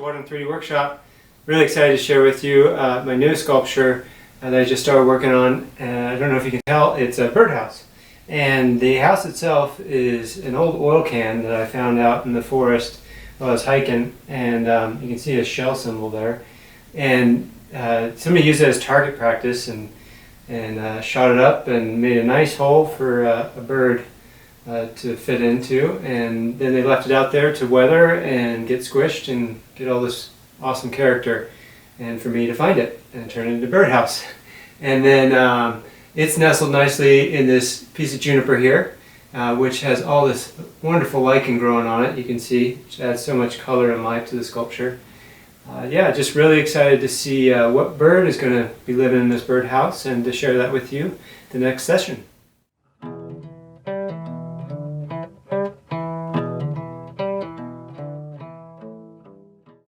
Waldron 3D Workshop. Really excited to share with you my new sculpture that I just started working on. I don't know if you can tell, it's a birdhouse. And the house itself is an old oil can that I found out in the forest while I was hiking. And you can see a shell symbol there. And somebody used it as target practice and shot it up and made a nice hole for a bird to fit into, and then they left it out there to weather and get squished and get all this awesome character, and for me to find it and turn it into a birdhouse. And then it's nestled nicely in this piece of juniper here, which has all this wonderful lichen growing on it, you can see, which adds so much color and life to the sculpture. Yeah, just really excited to see what bird is going to be living in this birdhouse and to share that with you the next session.